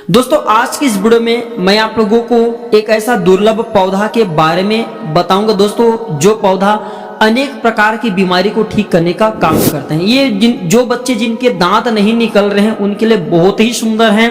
दोस्तों आज की इस वीडियो में मैं आप लोगों को एक ऐसा दुर्लभ पौधा के बारे में बताऊंगा दोस्तों, जो पौधा अनेक प्रकार की बीमारी को ठीक करने का काम करते हैं। ये जो बच्चे जिनके दांत नहीं निकल रहे हैं उनके लिए बहुत ही सुंदर है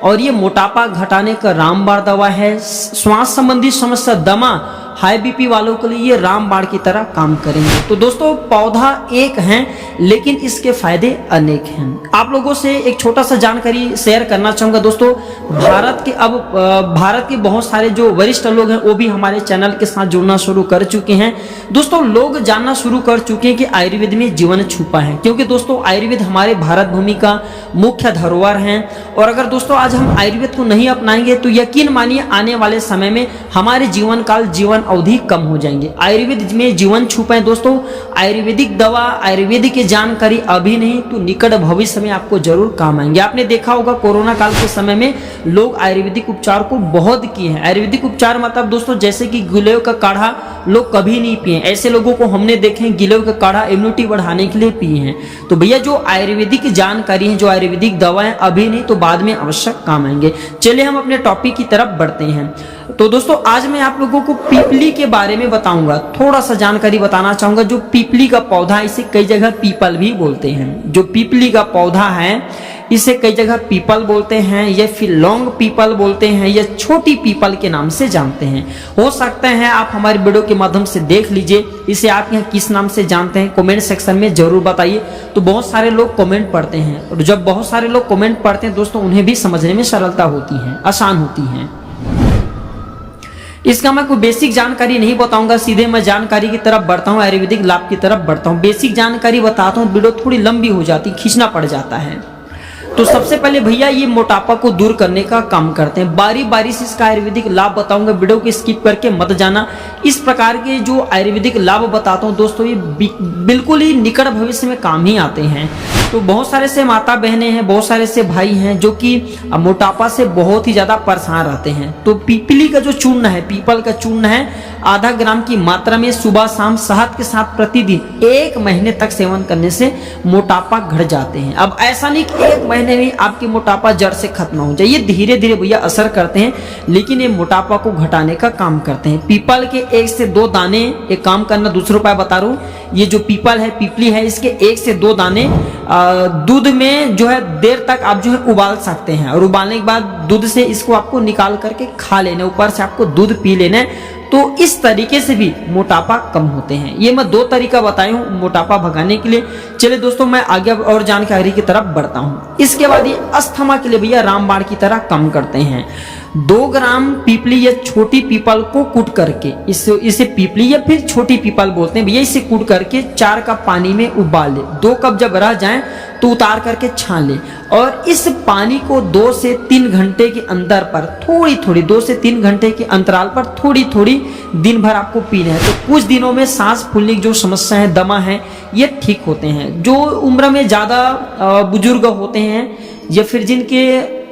और ये मोटापा घटाने का रामबाण दवा है। श्वास संबंधी समस्या, दमा, हाई बीपी वालों के लिए ये रामबाण की तरह काम करेंगे। तो दोस्तों पौधा एक है लेकिन इसके फायदे अनेक हैं। आप लोगों से एक छोटा सा जानकारी शेयर करना चाहूंगा दोस्तों। भारत के बहुत सारे जो वरिष्ठ लोग हैं वो भी हमारे चैनल के साथ जुड़ना शुरू कर चुके हैं। दोस्तों लोग जानना शुरू कर चुके हैं कि आयुर्वेद में जीवन छुपा है, क्योंकि दोस्तों आयुर्वेद हमारे भारत भूमि का मुख्य धरोहर है। और अगर दोस्तों आज हम आयुर्वेद को नहीं अपनाएंगे तो यकीन मानिए आने वाले समय में हमारे जीवन अवधि कम हो जाएंगे। आयुर्वेद में जीवन छुपा है दोस्तों। आयुर्वेदिक दवा, आयुर्वेदिक की जानकारी अभी नहीं तो निकट भविष्य में आपको जरूर काम आएंगे। आपने देखा होगा कोरोना काल के समय में लोग आयुर्वेदिक उपचार को बहुत किए हैं। आयुर्वेदिक उपचार मतलब दोस्तों जैसे कि गिलोय का काढ़ा लोग कभी नहीं पिए, ऐसे लोगों को हमने देखे गिलोय का काढ़ा इम्यूनिटी बढ़ाने के लिए पिए हैं। तो भैया जो आयुर्वेदिक जानकारी है, जो आयुर्वेदिक दवाएं अभी नहीं तो बाद में आवश्यक काम आएंगे। चलिए हम अपने टॉपिक की तरफ बढ़ते हैं। तो दोस्तों आज मैं आप लोगों को पीपली के बारे में बताऊंगा, थोड़ा सा जानकारी बताना चाहूंगा। जो पीपली का पौधा, इसे कई जगह पीपल भी बोलते हैं। जो पीपली का पौधा है इसे कई जगह पीपल बोलते हैं, या फिर लॉन्ग पीपल बोलते हैं, या छोटी पीपल के नाम से जानते हैं। हो सकता है आप हमारे वीडियो के माध्यम से देख लीजिए इसे आप यहाँ किस नाम से जानते हैं, कमेंट सेक्शन में जरूर बताइए। तो बहुत सारे लोग कमेंट पढ़ते हैं और जब बहुत सारे लोग कमेंट पढ़ते हैं दोस्तों उन्हें भी समझने में सरलता होती है, आसान होती है। इसका मैं कोई बेसिक जानकारी नहीं बताऊंगा, सीधे मैं जानकारी की तरफ बढ़ता हूँ, आयुर्वेदिक लाभ की तरफ बढ़ता हूँ। बेसिक जानकारी बताता हूँ, वीडियो थोड़ी लंबी हो जाती, खींचना पड़ जाता है। तो सबसे पहले भैया ये मोटापा को दूर करने का काम करते हैं। बारी बारी से इसका आयुर्वेदिक लाभ बताऊंगा, वीडियो को स्किप करके मत जाना। इस प्रकार के जो आयुर्वेदिक लाभ बताता हूँ दोस्तों ये बिल्कुल ही निकट भविष्य में काम ही आते हैं। तो बहुत सारे से माता बहनें हैं, बहुत सारे से भाई हैं जो कि मोटापा से बहुत ही ज्यादा परेशान रहते हैं। तो पीपली का जो चूर्ण है, पीपल का चूर्ण है, आधा ग्राम की मात्रा में सुबह शाम शहद के साथ प्रतिदिन 1 महीने तक सेवन करने से मोटापा घट जाते हैं। अब ऐसा नहीं कि 1 महीने में आपकी मोटापा जड़ से खत्म हो जाए, ये धीरे धीरे भैया असर करते हैं, लेकिन ये मोटापा को घटाने का काम करते हैं। पीपल के 1 से 2 दाने, एक काम करना दूसरा उपाय बता रहा हूँ, ये जो पीपल है, पीपली है, इसके 1 से 2 दाने दूध में जो है देर तक आप जो है उबाल सकते हैं, और उबालने के बाद दूध से इसको आपको निकाल करके खा लेना, ऊपर से आपको दूध पी लेना है। तो इस तरीके से भी मोटापा कम होते हैं। ये मैं 2 तरीका बताया हूँ मोटापा भगाने के लिए। चलिए दोस्तों मैं आगे और जानकारी की तरफ बढ़ता हूँ। इसके बाद ये अस्थमा के लिए भैया रामबाण की तरह काम करते हैं। 2 ग्राम पीपली या छोटी पीपल को कूट करके, इसे पीपली या फिर छोटी पीपल बोलते हैं भैया, इसे कूट करके 4 कप पानी में उबाल ले। 2 कप जब रह जाए तो उतार करके छान ले, और इस पानी को 2 से 3 घंटे के अंतर पर थोड़ी थोड़ी, 2 से 3 घंटे के अंतराल पर थोड़ी थोड़ी दिन भर आपको पीना है। तो कुछ दिनों में सांस फूलने की जो समस्या है, दमा है, ये ठीक होते हैं। जो उम्र में ज्यादा बुजुर्ग होते हैं या फिर जिनके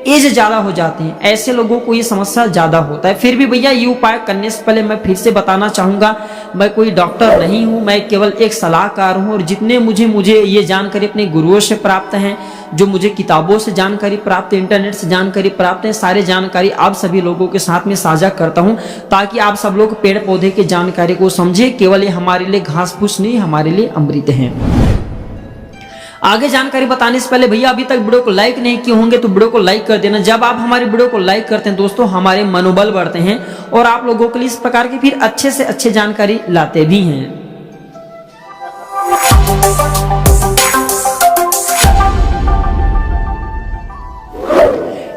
एज ज्यादा हो जाते हैं, ऐसे लोगों को ये समस्या ज्यादा होता है। फिर भी भैया ये उपाय करने से पहले मैं फिर से बताना चाहूंगा, मैं कोई डॉक्टर नहीं हूं, मैं केवल एक सलाहकार हूं, और जितने मुझे ये जानकारी अपने गुरुओं से प्राप्त है, जो मुझे किताबों से जानकारी प्राप्त है, इंटरनेट से जानकारी प्राप्त है, सारे जानकारी आप सभी लोगों के साथ में साझा करता हूं, ताकि आप सब लोग पेड़ पौधे की जानकारी को समझे। केवल ये हमारे लिए घास फूस नहीं, हमारे लिए अमृत है। आगे जानकारी बताने से पहले भैया अभी तक वीडियो को लाइक नहीं किए होंगे तो वीडियो को लाइक कर देना। जब आप हमारे वीडियो को लाइक करते हैं दोस्तों हमारे मनोबल बढ़ते हैं और आप लोगों के लिए इस प्रकार की फिर अच्छे से अच्छे जानकारी लाते भी हैं।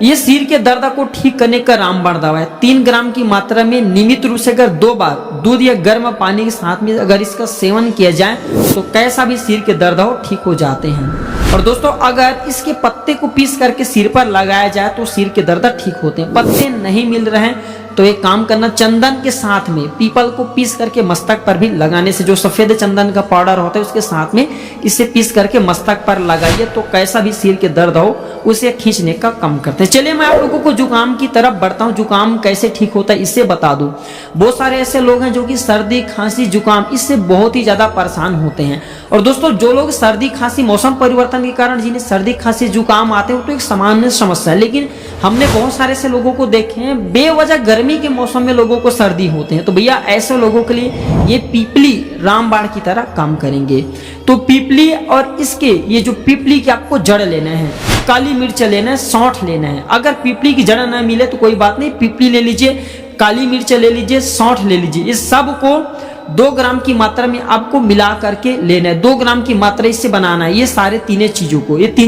ये सिर के दर्द को ठीक करने का रामबाण दवा है। 3 ग्राम की मात्रा में नियमित रूप से अगर 2 बार दूध या गर्म पानी के साथ में अगर इसका सेवन किया जाए तो कैसा भी सिर के दर्द हो ठीक हो जाते हैं। और दोस्तों अगर इसके पत्ते को पीस करके सिर पर लगाया जाए तो सिर के दर्द ठीक होते हैं। पत्ते नहीं मिल रहे हैं तो एक काम करना, चंदन के साथ में पीपल को पीस करके मस्तक पर भी लगाने से, जो सफेद चंदन का पाउडर होता है उसके साथ में इसे पीस करके मस्तक पर लगाइए, तो कैसा भी सिर के दर्द हो उसे खींचने का काम करते हैं। चलिए मैं आप लोगों को जुकाम की तरफ बढ़ता हूँ। जुकाम कैसे ठीक होता है इससे बता दूं। बहुत सारे ऐसे लोग हैं जो कि सर्दी खांसी जुकाम इससे बहुत ही ज्यादा परेशान होते हैं। और दोस्तों जो लोग सर्दी खांसी मौसम परिवर्तन के कारण जिन्हें सर्दी खांसी जुकाम आते हैं वो तो एक सामान्य समस्या है, लेकिन हमने बहुत सारे ऐसे लोगों को देखे हैं बेवजह गर्मी के मौसम में लोगों को सर्दी होते हैं। तो भैया ऐसे लोगों के लिए ये पीपली रामबाण की तरह काम करेंगे। तो पीपली और इसके ये जो पीपली के आपको जड़ लेना है, काली मिर्च लेना है, सौंठ लेना है। अगर पीपली की जड़ ना मिले तो कोई बात नहीं, पीपली ले लीजिए, काली मिर्च ले लीजिए, सौंठ ले लीजिए। इस सब को 2 ग्राम की मात्रा में आपको मिला करके लेना है। 2 ग्राम की मात्रा इससे बनाना है ये सारे तीन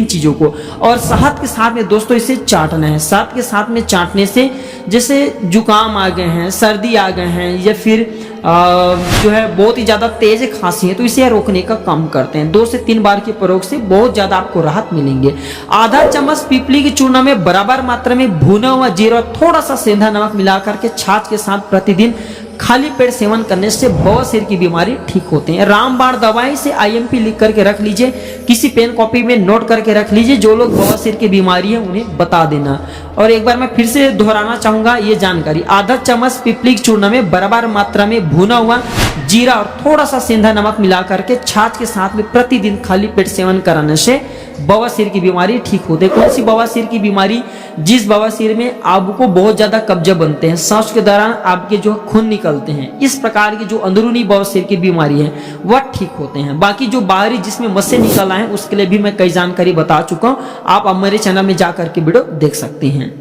चीजों को। और शहद के साथ में दोस्तों इसे चाटना है। शहद के साथ में चाटने से जैसे जुकाम आ गए हैं, सर्दी आ गए हैं, या फिर जो है बहुत ही ज्यादा तेज खांसी है, तो इसे रोकने का काम करते हैं। 2 से 3 बार के प्रयोग से बहुत ज्यादा आपको राहत मिलेंगे। आधा चम्मच पीपली की चूर्ण में बराबर मात्रा में भुना हुआ जीरा, थोड़ा सा सेंधा नमक मिला करके छाछ के साथ प्रतिदिन खाली पेट सेवन करने से बवासीर की बीमारी ठीक होते हैं। रामबाण दवाई से IMP लिख करके रख लीजिए, किसी पेन कॉपी में नोट करके रख लीजिए। जो लोग बवासीर की बीमारी है उन्हें बता देना। और एक बार मैं फिर से दोहराना चाहूंगा ये जानकारी, आधा चम्मच पीपली के चूर्ण में बराबर मात्रा में भुना हुआ जीरा और थोड़ा सा सेंधा नमक मिला करके छाछ के साथ में प्रतिदिन खाली पेट सेवन कराने से बवासीर की बीमारी ठीक होती है। कौन सी बवासीर की बीमारी? जिस बवासीर में आपको बहुत ज्यादा कब्जे बनते हैं, सांस के दौरान आपके जो खून निकलते हैं, इस प्रकार की जो अंदरूनी बवासीर की बीमारी है वह ठीक होते हैं। बाकी जो बाहरी जिसमें मस्से निकल आए हैं उसके लिए भी मैं कई जानकारी बता चुका हूं, आप हमारे चैनल में जाकर के वीडियो देख सकते हैं।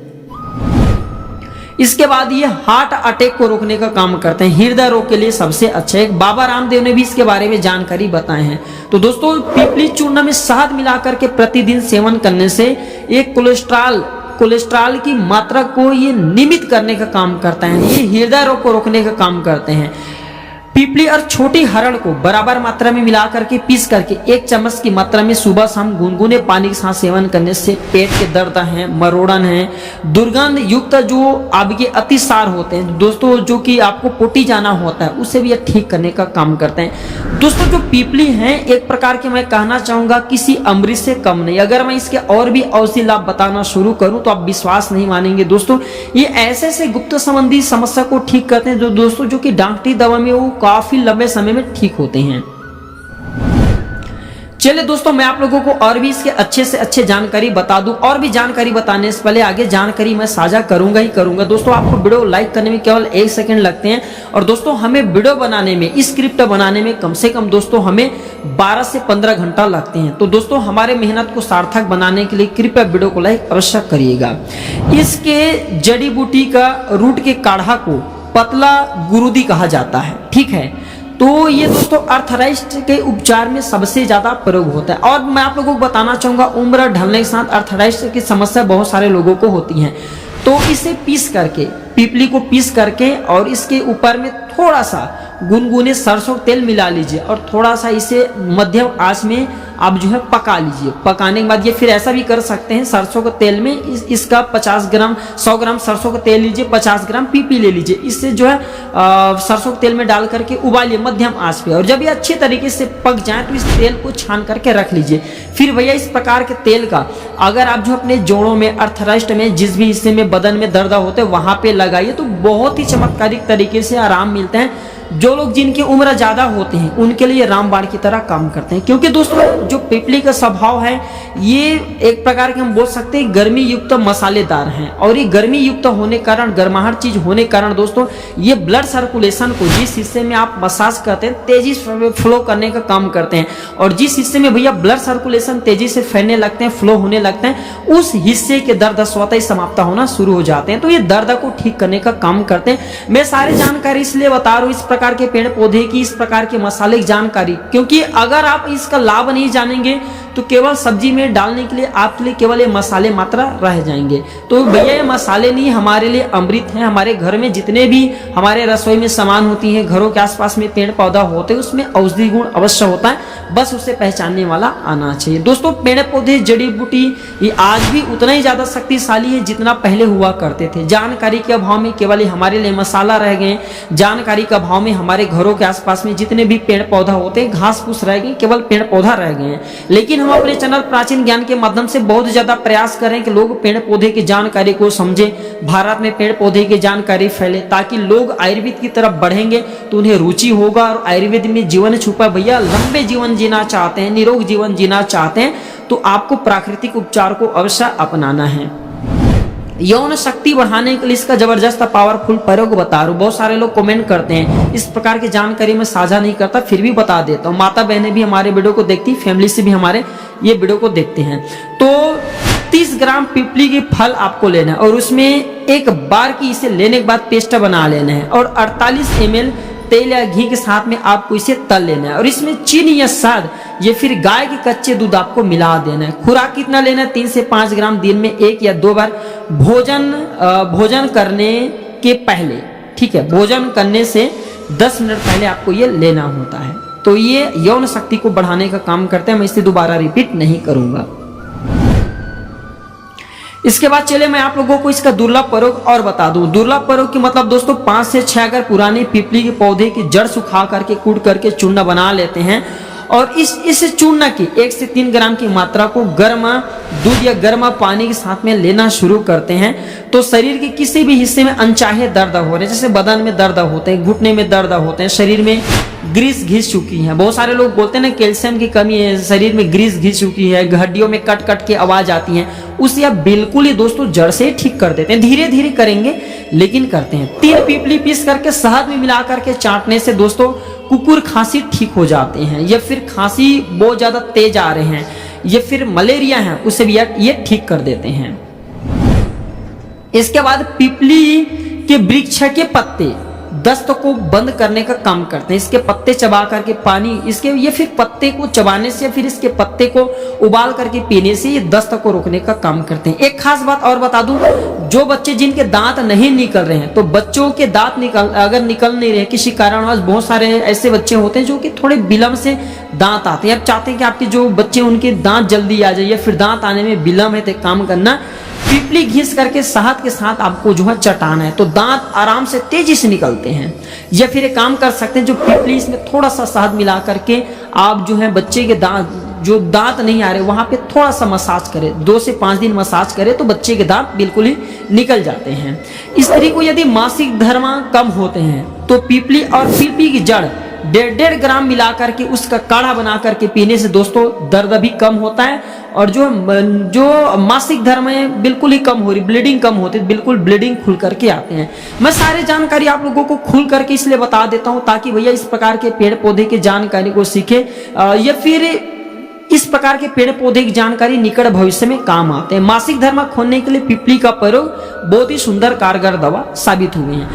इसके बाद ये हार्ट अटैक को रोकने का काम करते हैं, हृदय रोग के लिए सबसे अच्छा है। बाबा रामदेव ने भी इसके बारे में जानकारी बताए हैं। तो दोस्तों पीपली चूर्ण में शहद मिलाकर के प्रतिदिन सेवन करने से एक कोलेस्ट्रॉल की मात्रा को ये नियमित करने का काम करता है, ये हृदय रोग को रोकने का काम करते हैं। पीपली और छोटी हरड़ को बराबर मात्रा में मिला करके पीस करके 1 चम्मच की मात्रा में सुबह शाम गुनगुने पानी के साथ सेवन करने से पेट के दर्द हैं, मरोड़न है, दुर्गंध युक्त जो आपके अतिसार होते हैं दोस्तों, जो कि आपको पोटी जाना होता है, उसे भी ये ठीक करने का काम करते हैं। दोस्तों जो पीपली है एक प्रकार के मैं कहना चाहूंगा किसी अमृत से कम नहीं। अगर मैं इसके और भी औषधि लाभ बताना शुरू करूं तो आप विश्वास नहीं मानेंगे दोस्तों। ये ऐसे ऐसे गुप्त संबंधी समस्या को ठीक करते हैं जो दोस्तों जो कि डॉक्टरी दवा में वो काफी लंबे समय में ठीक होते हैं। चलिए दोस्तों मैं आप लोगों को और भी इसके अच्छे से अच्छे जानकारी बता दूं। और भी जानकारी बताने से पहले आगे जानकारी मैं साझा करूंगा ही करूंगा। दोस्तों आपको वीडियो लाइक करने में केवल 1 सेकंड लगते हैं, और दोस्तों हमें वीडियो बनाने में, स्क्रिप्ट बनाने में कम से कम दोस्तों हमें 12 से 15 घंटा लगते हैं। तो दोस्तों हमारे मेहनत को सार्थक बनाने के लिए कृपया वीडियो को लाइक अवश्य करिएगा। इसके जड़ी बूटी का रूट के काढ़ा को पतला गुरुदी कहा जाता है, ठीक है। तो ये दोस्तों अर्थराइटिस के उपचार में सबसे ज्यादा प्रयोग होता है। और मैं आप लोगों को बताना चाहूंगा उम्र ढलने के साथ अर्थराइटिस की समस्या बहुत सारे लोगों को होती है। तो इसे पीस करके, पीपली को पीस करके और इसके ऊपर में थोड़ा सा गुनगुने सरसों तेल मिला लीजिए और थोड़ा सा इसे मध्यम आंच में आप जो है पका लीजिए। पकाने के बाद ये फिर ऐसा भी कर सकते हैं सरसों के तेल में इसका 50 ग्राम 100 ग्राम सरसों का तेल लीजिए, 50 ग्राम पीपली ले लीजिए। इससे जो है सरसों के तेल में डाल करके उबालिए मध्यम आंच पे, और जब ये अच्छे तरीके से पक जाए तो इस तेल को छान करके रख लीजिए। फिर भैया इस प्रकार के तेल का अगर आप जो अपने जोड़ों में, अर्थराइटिस में, जिस भी हिस्से में बदन में दर्द होते हैं वहां पे लगाइए तो बहुत ही चमत्कारिक तरीके से आराम मिलता है। जो लोग जिनकी उम्र ज्यादा होते हैं उनके लिए रामबाण की तरह काम करते हैं, क्योंकि दोस्तों जो पीपली का स्वभाव है ये एक प्रकार के हम बोल सकते हैं गर्मी युक्त मसालेदार हैं, और ये गर्मी युक्त होने कारण, गर्माहट चीज होने कारण दोस्तों ये ब्लड सर्कुलेशन को जिस हिस्से में आप मसाज करते हैं तेजी से फ्लो करने का काम करते हैं। और जिस हिस्से में भैया ब्लड सर्कुलेशन तेजी से फैलने लगते हैं, फ्लो होने लगते हैं, उस हिस्से के दर्द स्वतः ही समाप्त होना शुरू हो जाते हैं। तो ये दर्द को ठीक करने का काम करते हैं। मैं सारी जानकारी इसलिए बता रहा हूँ, इस प्रकार के पेड़ पौधे की, इस प्रकार के मसाले की जानकारी, क्योंकि अगर आप इसका लाभ नहीं जानेंगे तो केवल सब्जी में डालने के लिए आपके लिए केवल ये मसाले मात्रा रह जाएंगे। तो भैया ये मसाले नहीं, हमारे लिए अमृत हैं। हमारे घर में जितने भी हमारे रसोई में सामान होती हैं, घरों के आसपास में पेड़ पौधा होते हैं, उसमें औषधि गुण अवश्य होता है, बस उसे पहचानने वाला आना चाहिए। दोस्तों पेड़ पौधे जड़ी बूटी ये आज भी उतना ही ज्यादा शक्तिशाली है जितना पहले हुआ करते थे। जानकारी के अभाव में केवल हमारे लिए मसाला रह गए, जानकारी के अभाव में हमारे घरों के आसपास में जितने भी पेड़ पौधा होते हैं, घास फूस रह गए, केवल पेड़ पौधा रह गए हैं। लेकिन हम अपने चैनल प्राचीन ज्ञान के माध्यम से बहुत ज्यादा प्रयास करें कि लोग पेड़ पौधे की जानकारी को समझे, भारत में पेड़ पौधे की जानकारी फैले, ताकि लोग आयुर्वेद की तरफ बढ़ेंगे तो उन्हें रुचि होगा और आयुर्वेद में जीवन छुपा। भैया लंबे जीवन जीना चाहते हैं, निरोग जीवन जीना चाहते हैं, तो आपको प्राकृतिक उपचार को अवश्य अपनाना है। यौन शक्ति बढ़ाने के लिए इसका जबरदस्त पावरफुल प्रयोग बता रहा हूं। बहुत सारे लोग कमेंट करते हैं, इस प्रकार की जानकारी मैं साझा नहीं करता, फिर भी बता देता हूं। माता बहनें भी हमारे वीडियो को देखती, फैमिली से भी हमारे ये वीडियो को देखते हैं। तो 30 ग्राम पीपली की फल आपको लेना है और उसमें एक बार की इसे लेने के बाद पेस्ट बना लेना है और 48 ml तेल या घी के साथ में आपको इसे तल लेना है और इसमें चीनी या शहद या फिर गाय के कच्चे दूध आपको मिला देना है। खुराक कितना लेना है? 3 से 5 ग्राम दिन में 1 या 2 बार भोजन करने के पहले, ठीक है, भोजन करने से 10 मिनट पहले आपको ये लेना होता है। तो ये यौन शक्ति को बढ़ाने का काम करते हैं। मैं इसे दोबारा रिपीट नहीं करूंगा। इसके बाद चले मैं आप लोगों को इसका दुर्लभ प्रयोग और बता दूं। दुर्लभ प्रयोग की मतलब दोस्तों 5 से 6 अगर पुराने पीपली के पौधे की जड़ सुखा करके कूट करके चूर्ण बना लेते हैं और इस चूर्ण की 1 से 3 ग्राम की मात्रा को गर्म दूध या गर्म पानी के साथ में लेना शुरू करते हैं तो शरीर के किसी भी हिस्से में अनचाहे दर्द हो रहे, जैसे बदन में दर्द होते हैं, घुटने में दर्द होते हैं, शरीर में ग्रीस घिस चुकी है, बहुत सारे लोग बोलते हैं ना कैल्शियम की कमी है, शरीर में ग्रीस घिस चुकी है, हड्डियों में कट कट के आवाज आती है, उसे आप बिल्कुल ही दोस्तों जड़ से ठीक कर देते हैं। धीरे धीरे करेंगे लेकिन करते हैं। 3 पीपली पीस करके शहद में मिला करके चाटने से दोस्तों कुकुर खांसी ठीक हो जाते हैं, या फिर खांसी बहुत ज्यादा तेज आ रहे हैं, या फिर मलेरिया है उसे भी ये ठीक कर देते हैं। इसके बाद पीपली के वृक्ष के पत्ते दस्त को बंद करने का काम करते हैं। इसके पत्ते चबा करके पानी इसके ये फिर पत्ते को चबाने से फिर इसके पत्ते को उबाल करके पीने से ये दस्त को रोकने का काम करते हैं। एक खास बात और बता दूं, जो बच्चे जिनके दांत नहीं निकल रहे हैं तो बच्चों के दांत निकल नहीं रहे किसी कारणवश, बहुत सारे ऐसे बच्चे होते हैं जो कि थोड़े विलंब से दांत आते हैं। आप चाहते हैं कि आपके जो बच्चे उनके दांत जल्दी आ जाए या फिर दांत आने में विलंब है, तो काम करना पीपली घिस करके शहद के साथ आपको जो है चटाना है तो दांत आराम से तेजी से निकलते हैं। या फिर एक काम कर सकते हैं, जो पीपली इसमें थोड़ा सा शहद मिला करके आप जो है बच्चे के दांत नहीं आ रहे वहां पे थोड़ा सा मसाज करें, 2 से 5 दिन मसाज करें तो बच्चे के दांत बिल्कुल ही निकल जाते हैं। स्त्री को यदि मासिक धर्म कम होते हैं तो पीपली और पीपली की जड़ 1.5 ग्राम मिला करके उसका काढ़ा बना करके पीने से दोस्तों दर्द भी कम होता है और जो मासिक धर्म है बिल्कुल ही कम हो रही, ब्लीडिंग कम होती है, बिल्कुल ब्लीडिंग खुल करके आते हैं। मैं सारी जानकारी आप लोगों को खुल करके इसलिए बता देता हूं ताकि भैया इस प्रकार के पेड़ पौधे की जानकारी को सीखे या फिर इस प्रकार के पेड़ पौधे की जानकारी निकट भविष्य में काम आते हैं। मासिक धर्म खोलने के लिए पीपली का प्रयोग बहुत ही सुंदर कारगर दवा साबित हुए हैं।